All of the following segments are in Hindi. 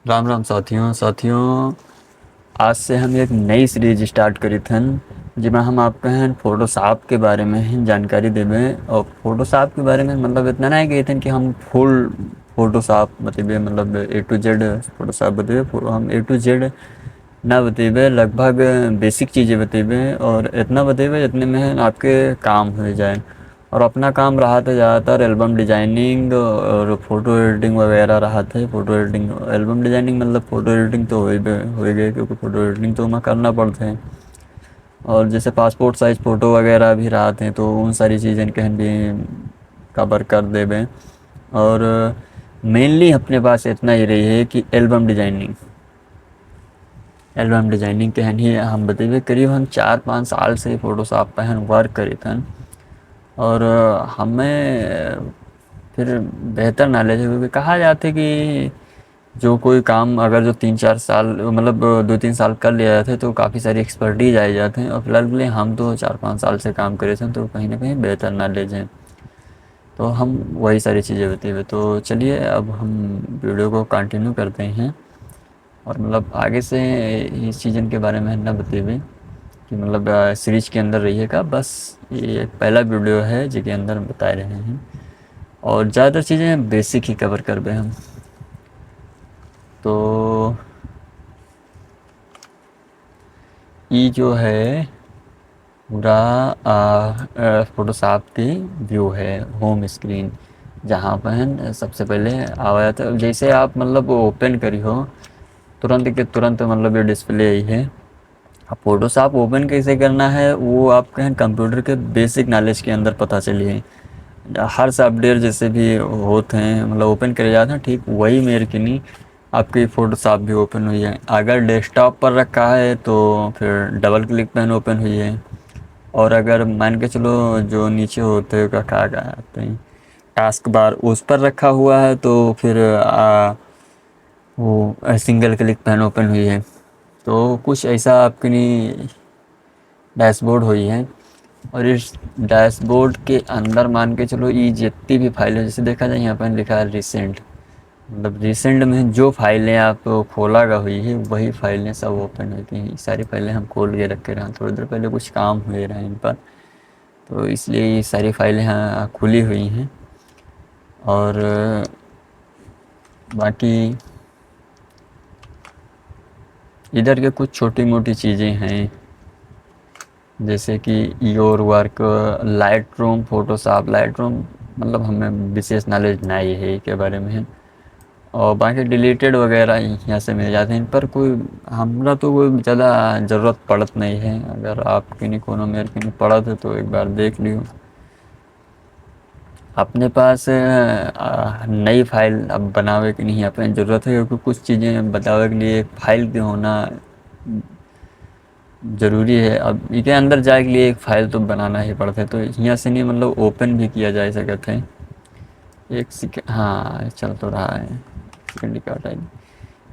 राम राम साथियों। आज से हम एक नई सीरीज स्टार्ट करी थन जिसमें हम आपके हैं फोटोशॉप के बारे में ही जानकारी देवे। और फोटोशॉप के बारे में मतलब इतना नहीं कही थन कि हम फुल फोटोशॉप बतेबे, मतलब A to Z फोटोशॉप बतेबे। हम A to Z ना बतेबे, लगभग बेसिक चीज़ें बतेबे और इतना बतेबे जितने में आपके काम हो जाए। और अपना काम रहा था ज़्यादातर एल्बम डिजाइनिंग और फ़ोटो एडिटिंग वगैरह रहा था। फ़ोटो एडिटिंग एल्बम डिजाइनिंग मतलब फ़ोटो एडिटिंग तो हो ही गए, क्योंकि फ़ोटो एडिटिंग तो हमें करना पड़ते हैं। और जैसे पासपोर्ट साइज़ फ़ोटो वगैरह भी रहते हैं तो उन सारी चीज़ें कहीं भी कवर कर देवे। और मेनली अपने पास इतना ही रही है कि एल्बम डिजाइनिंग के ही हम बतेबे। करीब हम 4-5 साल से फ़ोटोशॉप पे हम वर्क करी थन। और हमें फिर बेहतर नॉलेज है, क्योंकि कहा जाता है कि जो कोई काम अगर जो 3-4 साल मतलब 2-3 साल कर लिया जाता है तो काफ़ी सारी एक्सपर्टीज आ जाते हैं। और फिलहाल के लिए हम तो 4-5 साल से काम करे थे तो कहीं ना कहीं बेहतर नॉलेज है। तो हम वही सारी चीज़ें बताइए। तो चलिए अब हम वीडियो को कंटिन्यू करते हैं। और मतलब आगे से इस सीज़न के बारे में ना बताइए कि मतलब सीरीज के अंदर रहिएगा। बस ये एक पहला वीडियो है जिसके अंदर बता रहे हैं और ज़्यादातर चीज़ें बेसिक ही कवर कर बे हम। तो ये जो है पूरा फ़ोटोशॉप की व्यू है, होम स्क्रीन, जहाँ पर सबसे पहले आया जाता है। जैसे आप मतलब ओपन करी हो तुरंत के तुरंत मतलब ये डिस्प्ले ही है। अब फ़ोटोशॉप ओपन कैसे करना है वो आपके कंप्यूटर के बेसिक नॉलेज के अंदर पता चलिए। हर सॉफ्टवेयर जैसे भी होते हैं मतलब ओपन करे जाते हैं, ठीक वही मेरे की नहीं आपकी फ़ोटोशॉप भी ओपन हुई है। अगर डेस्कटॉप पर रखा है तो फिर डबल क्लिक पेन ओपन हुई है। और अगर मान के चलो जो नीचे होते हैं क्या कहते हैं टास्क बार, उस पर रखा हुआ है तो फिर वो सिंगल क्लिक पेन ओपन हुई है। तो कुछ ऐसा आपके लिए डैशबोर्ड हुई है। और इस डैशबोर्ड के अंदर मान के चलो ये जितनी भी फाइल है, जैसे देखा जाए यहाँ पर लिखा है रिसेंट, मतलब रिसेंट में जो फाइलें आप खोला हुई है वही फाइलें सब ओपन होती हैं। ये सारी फाइलें हम खोल के रखे रहे हैं, थोड़ी देर पहले कुछ काम हुए रहे इन पर, तो इसलिए ये सारी फाइलें यहाँ खुली हुई हैं। और बाकी इधर के कुछ छोटी मोटी चीज़ें हैं, जैसे कि your work, light room, Photoshop light room, मतलब हमें विशेष नॉलेज नहीं है के बारे में। और बाकी डिलीटेड वगैरह यहाँ से मिल जाते हैं। इन पर कोई हमरा तो कोई ज़्यादा ज़रूरत पड़त नहीं है। अगर आप किन्हीं कोनो मेरे किन्हीं पड़त है तो एक बार देख लियो। अपने पास नई फाइल अब बनावे की नहीं अपने ज़रूरत है, क्योंकि कुछ चीज़ें बतावे के लिए एक फाइल भी होना ज़रूरी है। अब इसके अंदर जाए के लिए एक फ़ाइल तो बनाना ही पड़ता है, तो यहाँ से नहीं मतलब ओपन भी किया जा सकता है। एक सेकेंड, हाँ चल तो रहा है, सेकेंड का टाइम।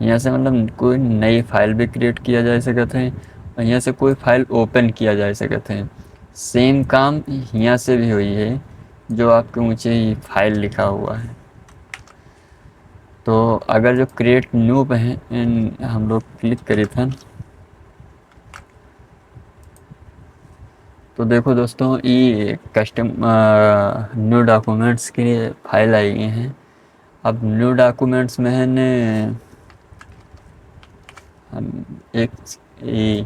यहाँ से मतलब कोई नई फाइल भी क्रिएट किया जा सकता है और यहाँ से कोई फाइल ओपन किया जा सकता है। सेम काम यहाँ से भी हुई है, जो आपके नीचे ये फाइल लिखा हुआ है। तो अगर जो क्रिएट न्यू पे है हम लोग क्लिक करे थे, तो देखो दोस्तों ये कस्टम न्यू डॉक्यूमेंट्स की फाइल आई गई हैं। अब न्यू डॉक्यूमेंट्स में है ने हम एक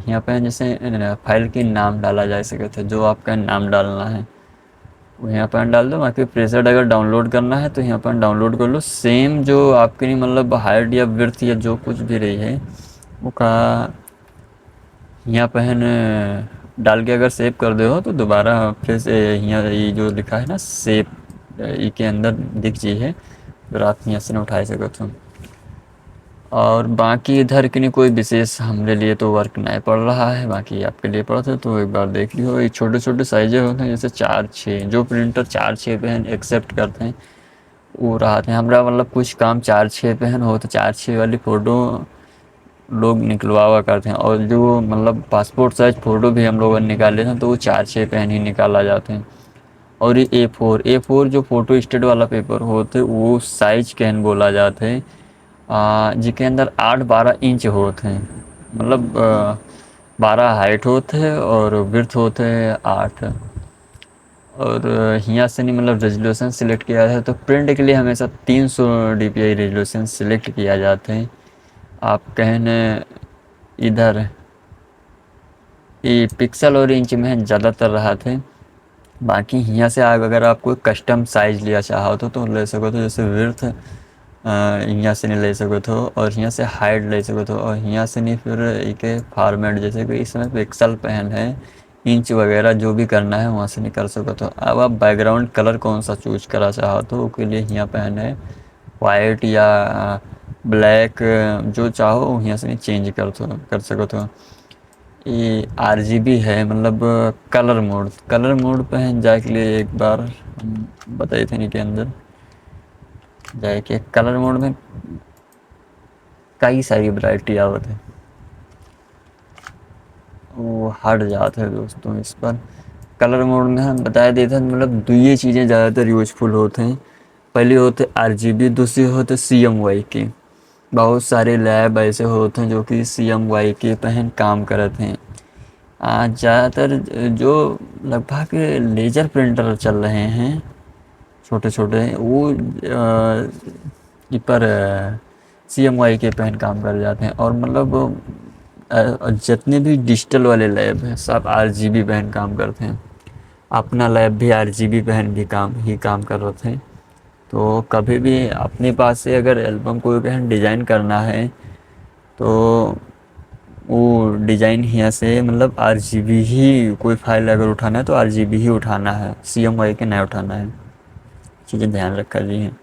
यहाँ पे जैसे फाइल के नाम डाला जा सके थे, जो आपका नाम डालना है वो यहाँ पर डाल दो। बाकी प्रेशर अगर डाउनलोड करना है तो यहाँ पर डाउनलोड कर लो। सेम जो आपके लिए मतलब हाइट या विड्थ या जो कुछ भी रही है वो का यहाँ पे है न डाल के अगर सेव कर दे हो तो दोबारा फिर से यहाँ ये जो लिखा है ना सेव ई के अंदर दिख जी है, फिर आप यहाँ से न उठा सकते हो। और बाकी इधर की नहीं कोई विशेष हमारे लिए तो वर्क नहीं पड़ रहा है, बाकी आपके लिए पड़ता है तो एक बार देख लियो। ये छोटे छोटे साइजें होते हैं, जैसे 4-6 जो प्रिंटर 4-6 पे एक्सेप्ट करते हैं वो रहते हैं। हमारा मतलब कुछ काम 4-6 पे हो तो 4-6 वाली फ़ोटो लोग निकलवावा करते हैं। और जो मतलब पासपोर्ट साइज़ फ़ोटो भी हम लोग निकाले थे तो वो 4-6 पेन ही निकाला जाते हैं। और ये A4 जो फ़ोटो स्टेट वाला पेपर होते वो साइज कैन बोला जाता है। जी के अंदर 8-12 इंच होते हैं, मतलब 12 हाइट होते हैं और विड्थ होते हैं 8। और यहाँ से नहीं, मतलब रेजोल्यूशन सिलेक्ट किया है तो प्रिंट के लिए हमेशा 300 DPI रेजोल्यूशन सिलेक्ट किया जाते हैं। आप कहने इधर ये पिक्सल और इंच में ज़्यादातर रहा थे। बाकी यहाँ से आप अगर आप कोई कस्टम साइज लिया चाहो तो ले सको, तो जैसे विड्थ यहाँ से नहीं ले सको तो, और यहाँ से हाइट ले सको तो, और यहाँ से नहीं फिर एक फॉर्मेट, जैसे कि इसमें पिक्सल पेन है, इंच वगैरह जो भी करना है वहाँ से नहीं कर सको तो। अब आप बैकग्राउंड कलर कौन सा चूज करा चाहो तो उसके लिए यहाँ पेन है वाइट या ब्लैक, जो चाहो यहाँ से नहीं चेंज कर सको तो। ये RGB है, मतलब कलर मोड पे है जाए के लिए एक बार हम बताए थे नहीं के अंदर जाए कि कलर मोड में कई सारी वैरायटी आवत है, वो हट जाते हैं दोस्तों इस पर। कलर मोड में हम बता देते हैं, मतलब दो ये चीज़ें ज़्यादातर यूजफुल होते हैं। पहले होते RGB, दूसरी होते CMYK के। बहुत सारे लैब ऐसे होते हैं जो कि CMYK के पहन काम करते हैं। आज ज़्यादातर जो लगभग लेज़र प्रिंटर चल रहे हैं छोटे छोटे, वो पर CMYK पेन काम कर जाते हैं। और मतलब जितने भी डिजिटल वाले लैब हैं सब RGB पेन काम करते हैं। अपना लैब भी RGB पेन भी काम कर रहे थे। तो कभी भी अपने पास से अगर एल्बम कोई पेन डिज़ाइन करना है तो वो डिज़ाइन यहाँ से, मतलब RGB ही, कोई फाइल अगर उठाना है तो RGB ही उठाना है, CMYK नहीं उठाना है। चीज़ें ध्यान रखा जी हैं।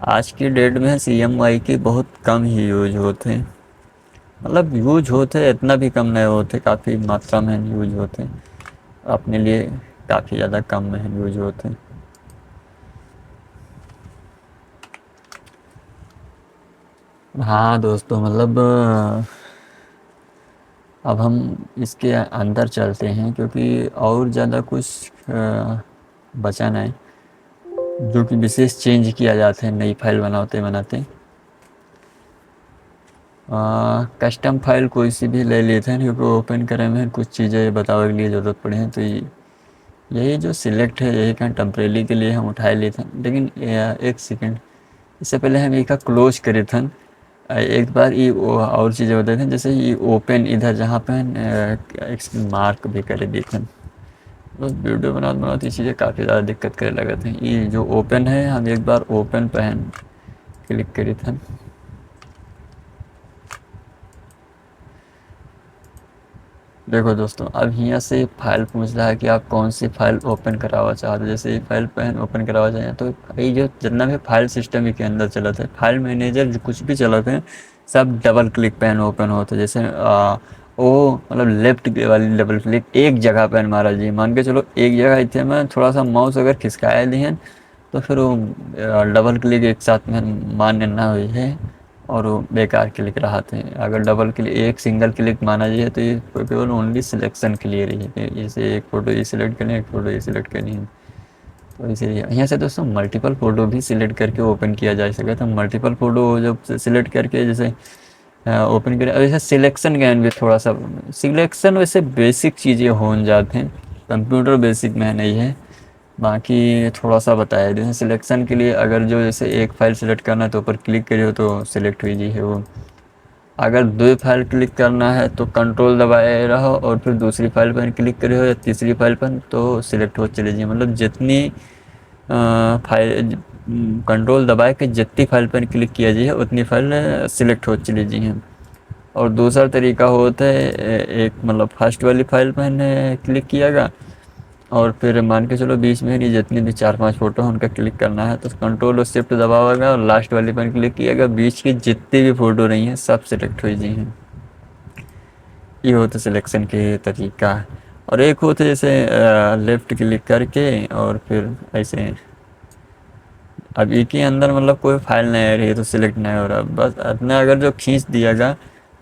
आज की डेट में CMYK बहुत कम ही यूज होते हैं, मतलब यूज होते इतना भी कम नहीं होते, काफ़ी मात्रा में यूज होते हैं, अपने लिए काफ़ी ज़्यादा कम में यूज होते हैं। हाँ दोस्तों, मतलब अब हम इसके अंदर चलते हैं क्योंकि और ज़्यादा कुछ बचा नहीं जो कि विशेष चेंज किया जाता है नई फाइल बनाते बनाते। कस्टम फाइल कोई सी भी ले लेते हैं क्योंकि ओपन करे में कुछ चीज़ें बताने के लिए ज़रूरत पड़ी हैं, तो यही जो सिलेक्ट है यही का टेम्परेरी के लिए हम उठा लेते हैं। लेकिन एक सेकंड, इससे पहले हम एक क्लोज करे थे। एक बार ये और चीज़ें बताए थे, जैसे ये ओपन इधर जहाँ पे एक मार्क भी करे देते हैं। बस वीडियो बनाते ये चीज़ें काफ़ी ज़्यादा दिक्कत करे लगे थे। ये जो ओपन है, हम एक बार ओपन पे क्लिक करे थे। देखो दोस्तों, अब यहाँ से फाइल पूछ रहा है कि आप कौन सी फाइल ओपन करावा चाहते हो। जैसे ये फाइल पेन ओपन करावा चाहिए तो ये जो जितना भी फाइल सिस्टम के अंदर चला था, फाइल मैनेजर जो कुछ भी चला था, सब डबल क्लिक पेन ओपन होता है। जैसे वो मतलब लेफ्ट वाली डबल क्लिक एक जगह पेन मारा जी, मान के चलो एक जगह इतने में थोड़ा सा माउस अगर खिसकाया दिए तो फिर वो डबल क्लिक एक साथ में मान्य ना हुई है और वो बेकार क्लिक रहा थे। अगर डबल क्लिक एक सिंगल क्लिक माना जाए तो ये केवल ओनली सिलेक्शन के लिए रही है। जैसे एक फ़ोटो ये सिलेक्ट करनी है, एक फ़ोटो ये सिलेक्ट करनी है, तो इसीलिए यहाँ से दोस्तों मल्टीपल फ़ोटो भी सिलेक्ट करके ओपन किया जा सकता है। तो मल्टीपल फ़ोटो जब सिलेक्ट करके जैसे ओपन करें, अब जैसे सिलेक्शन का भी थोड़ा सा, सिलेक्शन वैसे बेसिक चीज़ें हो जाते हैं, कंप्यूटर बेसिक में नहीं है। बाकी थोड़ा सा बताया जैसे सिलेक्शन के लिए, अगर जो जैसे एक फ़ाइल सेलेक्ट करना है तो ऊपर क्लिक करिए तो सिलेक्ट हुई जी है वो। अगर दो फाइल क्लिक करना है तो कंट्रोल दबाए रहो और फिर दूसरी फाइल पर क्लिक करे हो या तीसरी फाइल पर तो सिलेक्ट हो चले जाइए। मतलब जितनी फाइल कंट्रोल दबाए के जितनी फाइल पर क्लिक किया जाए उतनी फाइल सिलेक्ट हो चली जी हैं। और दूसरा तरीका होता है एक, मतलब फर्स्ट वाली फाइल पर क्लिक कियागा और फिर मान के चलो बीच में ही जितनी भी 4-5 फ़ोटो हैं उनका क्लिक करना है तो कंट्रोल और शिफ्ट दबाओगे और लास्ट वाली पर क्लिक किएगा, बीच की जितनी भी फ़ोटो रही हैं सब सिलेक्ट हो जाए हैं। ये होता सिलेक्शन के तरीका। और एक होता जैसे लेफ़्ट क्लिक करके और फिर ऐसे, अब एक ही अंदर मतलब कोई फाइल नहीं आ रही है तो सिलेक्ट नहीं हो रहा, बस अपना अगर जो खींच दियागा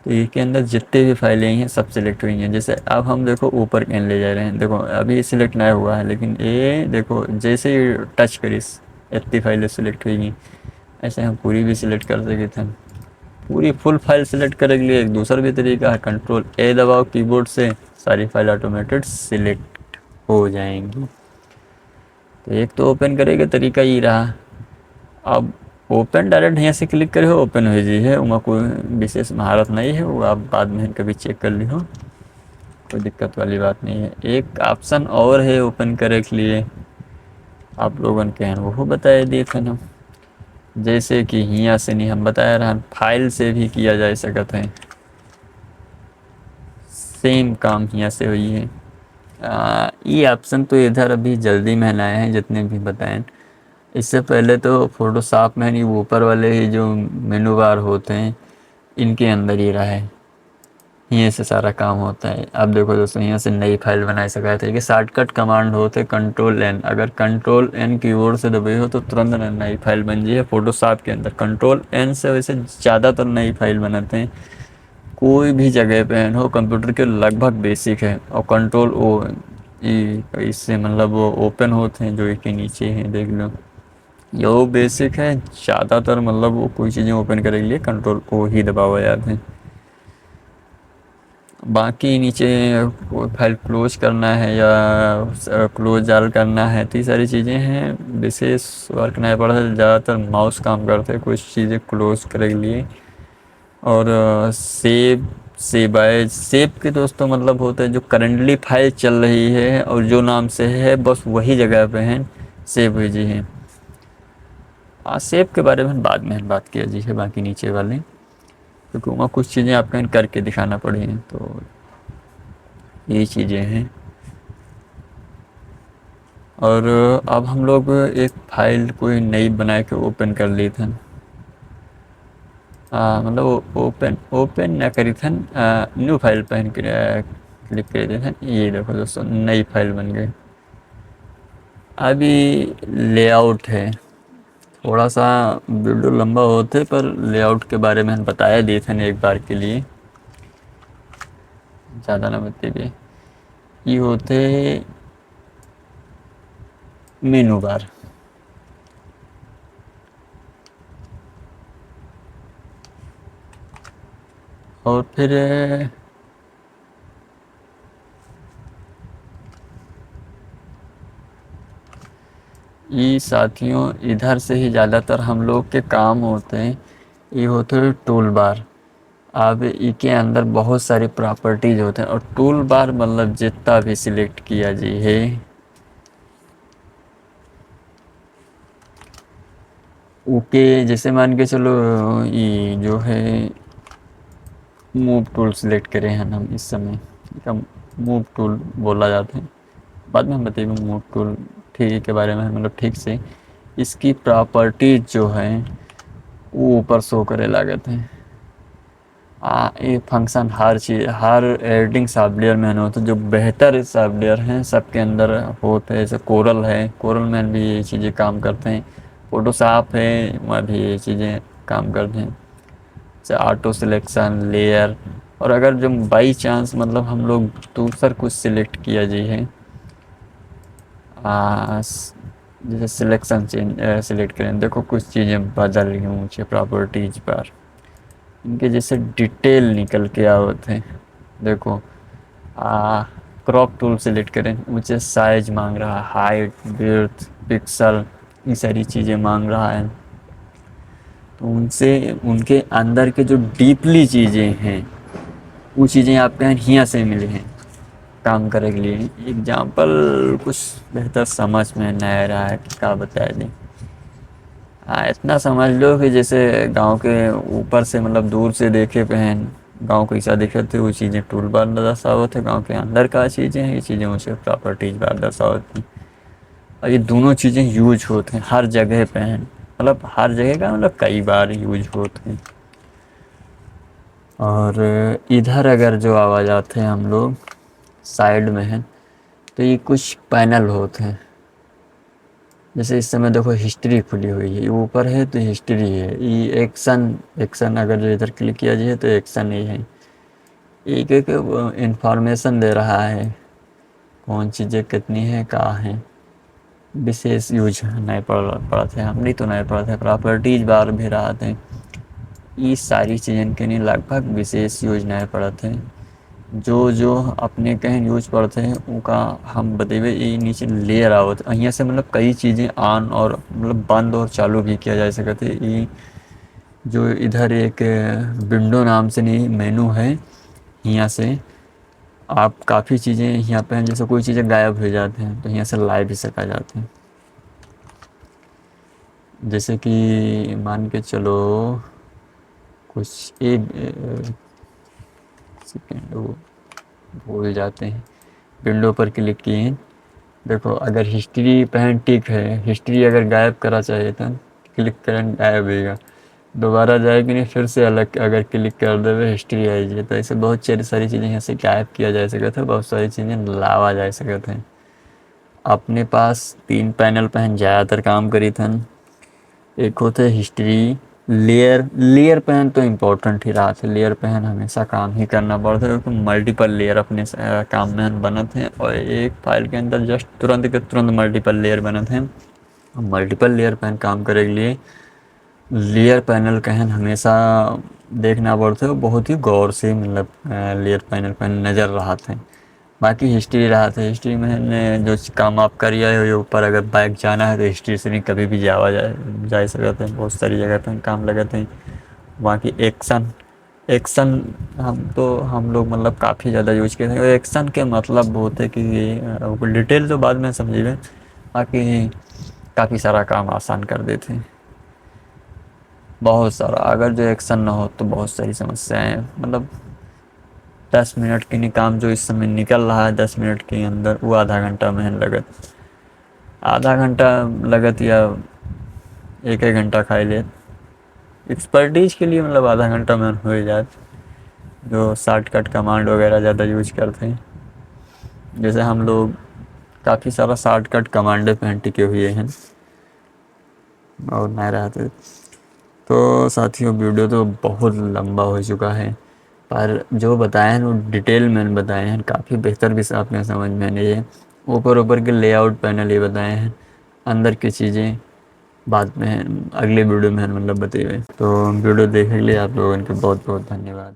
तो एक के अंदर जितने भी फाइलें हैं सब सिलेक्ट हुई हैं। जैसे अब हम देखो ऊपर कैन ले जा रहे हैं, देखो अभी सिलेक्ट नहीं हुआ है लेकिन ये देखो जैसे ही टच करीस इतनी फाइलें सिलेक्ट हुई हैं। ऐसे हम पूरी भी सिलेक्ट कर सकते थे। पूरी फुल फाइल सिलेक्ट करने के लिए एक दूसरा भी तरीका है, कंट्रोल ए दबाओ कीबोर्ड से, सारी फाइल ऑटोमेटेड सिलेक्ट हो जाएंगी। तो एक तो ओपन करेगा तरीका ही रहा। अब ओपन डायरेक्ट यहाँ से क्लिक करे हो ओपन हो जी है, वहाँ कोई विशेष महारत नहीं है, वो आप बाद में कभी चेक कर ली हो, कोई दिक्कत वाली बात नहीं है। एक ऑप्शन और है ओपन करे के लिए, आप लोगों के हैं वो बताए दिए थे ना, जैसे कि यहाँ से नहीं हम बताया रहा, फाइल से भी किया जा सकता है, सेम काम यहाँ से हुई है। ये ऑप्शन तो इधर अभी जल्दी में लाए हैं जितने भी बताएं। इससे पहले तो फोटोशॉप में नहीं, वो ऊपर वाले ही जो मेनू बार होते हैं इनके अंदर ही रहा है, यहीं से सारा काम होता है। अब देखो दोस्तों, यहाँ से नई फाइल बना सका थे कि शॉर्टकट कमांड होते कंट्रोल एन, अगर कंट्रोल एन कीबोर्ड से दबाए हो तो तुरंत नई फाइल बन जाए फोटोशॉप के अंदर। कंट्रोल एन से वैसे ज़्यादातर नई फाइल बनाते हैं, कोई भी जगह पे हो कंप्यूटर के, लगभग बेसिक है। और कंट्रोल ओ इससे मतलब वो ओपन होते हैं, जो एक के नीचे हैं देख लो, यो बेसिक है। ज़्यादातर मतलब वो कोई चीज़ें ओपन करने के लिए कंट्रोल ओ ही दबाया जाते हैं। बाकी नीचे कोई फाइल क्लोज करना है या क्लोज आल करना है, तो ये सारी चीज़ें हैं, विशेष वर्क नहीं पड़ता, ज़्यादातर माउस काम करते हैं कुछ चीज़ें क्लोज करने के लिए। और सेव सेव बाय सेव के दोस्तों मतलब होता है जो करंटली फाइल चल रही है और जो नाम से है बस वही जगह पे है सेव हुई जी है। सेव के बारे में बाद में बात किया जी है, बाकी नीचे वाले, क्योंकि वहाँ कुछ चीज़ें आपको करके दिखाना पड़ी हैं, तो ये चीज़ें हैं। और अब हम लोग एक फाइल कोई नई बना के ओपन कर ली थी, मतलब ओपन ओपन ना करी थन, न्यू फाइल पर क्लिक कर दिए थे। ये देखो दोस्तों नई फाइल बन गई। अभी लेआउट है, थोड़ा सा वीडियो लंबा होते पर लेआउट के बारे में हम बताया दिए थे एक बार के लिए, ज़्यादा ना बताइए। ये होते मेनू बार, और फिर ये साथियों इधर से ही ज़्यादातर हम लोग के काम होते हैं। ये होते हैं टूल बार। अब इसके अंदर बहुत सारी प्रॉपर्टीज होते हैं, और टूल बार मतलब जितना भी सिलेक्ट किया जी है, ओके जैसे मान के चलो ये जो है मूव टूल सिलेक्ट करें हैं हम इस समय, इसका मूव टूल बोला जाता है, बाद में हम बताइए मूव टूल ठीक के बारे में, मतलब ठीक से इसकी प्रॉपर्टीज जो है वो ऊपर शो करे लागत है। ये फंक्शन हर चीज़ हर एडिटिंग सॉफ्टवेयर में होता है, जो बेहतर सॉफ्टवेयर हैं सबके अंदर होते हैं। जैसे कोरल है, कोरल में भी ये चीज़ें काम करते हैं, फोटोशॉप है वहाँ भी ये चीज़ें काम करते हैं, जैसे ऑटो सिलेक्शन लेयर। और अगर जो बाई चांस मतलब हम लोग दूसरा कुछ सिलेक्ट किया जी है, जैसे सिलेक्शन चेंज सिलेक्ट करें, देखो कुछ चीज़ें बदल रही हैं ऊँचे प्रॉपर्टीज पर, इनके जैसे डिटेल निकल के आवत है। देखो क्रॉप टूल सेलेक्ट करें, मुझे साइज मांग रहा है, हाइट विड्थ पिक्सल, ये सारी चीज़ें मांग रहा है। तो उनसे उनके अंदर के जो डीपली चीज़ें हैं वो चीज़ें आपके यहाँ से मिली हैं काम करने के लिए। एग्जाम्पल कुछ बेहतर समझ में नहीं आ रहा है कि क्या बताया जाए। इतना समझ लो कि जैसे गांव के ऊपर से मतलब दूर से देखे पे हैं, गांव को ऐसा दिखे थे वो चीज़ें टूल बार दर्शावत है, गांव के अंदर का चीज़ें हैं ये चीज़ें मुझे प्रॉपर्टीज बार दर्शावत हैं। और ये दोनों चीज़ें यूज होते हैं हर जगह पे हैं, मतलब हर जगह का मतलब कई बार यूज होते हैं। और इधर अगर जो आवाज़ आते हैं हम लोग साइड में हैं, तो ये कुछ पैनल होते हैं। जैसे इस समय देखो हिस्ट्री खुली हुई है, ये ऊपर है तो हिस्ट्री है, ये एक्शन एक्शन अगर जो इधर क्लिक किया जाए तो एक्शन ही है। एक एक इंफॉर्मेशन दे रहा है कौन चीज़ें कितनी है कहाँ है, विशेष यूज नहीं पड़ा था, हमने तो नहीं पड़ा था। प्रॉपर्टीज बार भी रहा थे, ये सारी चीज़न के लिए लगभग विशेष यूज नहीं पड़ा थे। जो जो अपने कहीं यूज पड़ते हैं उनका हम बतेबे। ये नीचे लेयर आवत यहाँ से मतलब कई चीज़ें ऑन और मतलब बंद और चालू भी किया जा सकते। ये जो इधर एक विंडो नाम से नहीं मेनू है, यहाँ से आप काफ़ी चीज़ें यहाँ पे हैं, जैसे कोई चीज़ें गायब हो जाते हैं तो यहाँ से ला भी सका जाते हैं। जैसे कि मान के चलो कुछ एक सेकेंड वो भूल जाते हैं, विंडो पर क्लिक किए। देखो अगर हिस्ट्री पहन टिक है, हिस्ट्री अगर गायब करा चाहिए था क्लिक करें गायब होगा, दोबारा जाएगी नहीं, फिर से अलग अगर क्लिक कर देवे हिस्ट्री आएगी। तो ऐसे बहुत सारी चीज़ें यहाँ से गायब किया जा सके थे, बहुत सारी चीज़ें लावा जा सके थे। अपने पास 3 पैनल पहन ज़्यादातर काम करी थन। एक होते हिस्ट्री, लेयर पेन तो इम्पोर्टेंट ही रहा था। लेयर पेन हमेशा काम ही करना पड़ता है क्योंकि मल्टीपल लेयर अपने काम में बनते हैं, और एक फाइल के अंदर जस्ट तुरंत के तुरंत मल्टीपल लेयर बनते हैं। मल्टीपल लेयर पेन काम करे के लिए लेयर पैनल कहन हमेशा देखना पड़ता है, बहुत ही गौर से मतलब लेयर पैनल पर नज़र रहा था। बाकी हिस्ट्री रहा था, हिस्ट्री में जो काम आप करिए हो ऊपर अगर बाइक जाना है तो हिस्ट्री से नहीं कभी भी जा सकते हैं, बहुत सारी जगह पे काम लगाते हैं। बाकी एक्शन, एक्शन हम लोग मतलब काफ़ी ज़्यादा यूज किए थे। एक्शन के मतलब बहुत है कि डिटेल तो बाद में समझिए, बाकी काफ़ी सारा काम आसान कर देते हैं। बहुत सारा, अगर जो एक्शन ना हो तो बहुत सारी समस्याएं हैं। मतलब 10 मिनट के लिए काम जो इस समय निकल रहा है 10 मिनट के अंदर, वो आधा घंटा में लगत, आधा घंटा लगत या 1 1 घंटा खाई ले। एक्सपर्टीज के लिए मतलब आधा घंटा में हो जाए, जो शॉर्टकट कमांड वगैरह ज़्यादा यूज करते हैं। जैसे हम लोग काफ़ी सारा शॉर्टकट कमांडे पे टिके हुए हैं और नहीं रहते। तो साथियों वीडियो तो बहुत लंबा हो चुका है, पर जो बताए हैं वो डिटेल में बताए हैं, काफ़ी बेहतर भी आपने समझ में नहीं है। ऊपर ऊपर के लेआउट पैनल ये बताए हैं, अंदर की चीज़ें बाद में अगले वीडियो में मतलब बताइए। तो वीडियो देखने के लिए आप लोगों के बहुत बहुत धन्यवाद।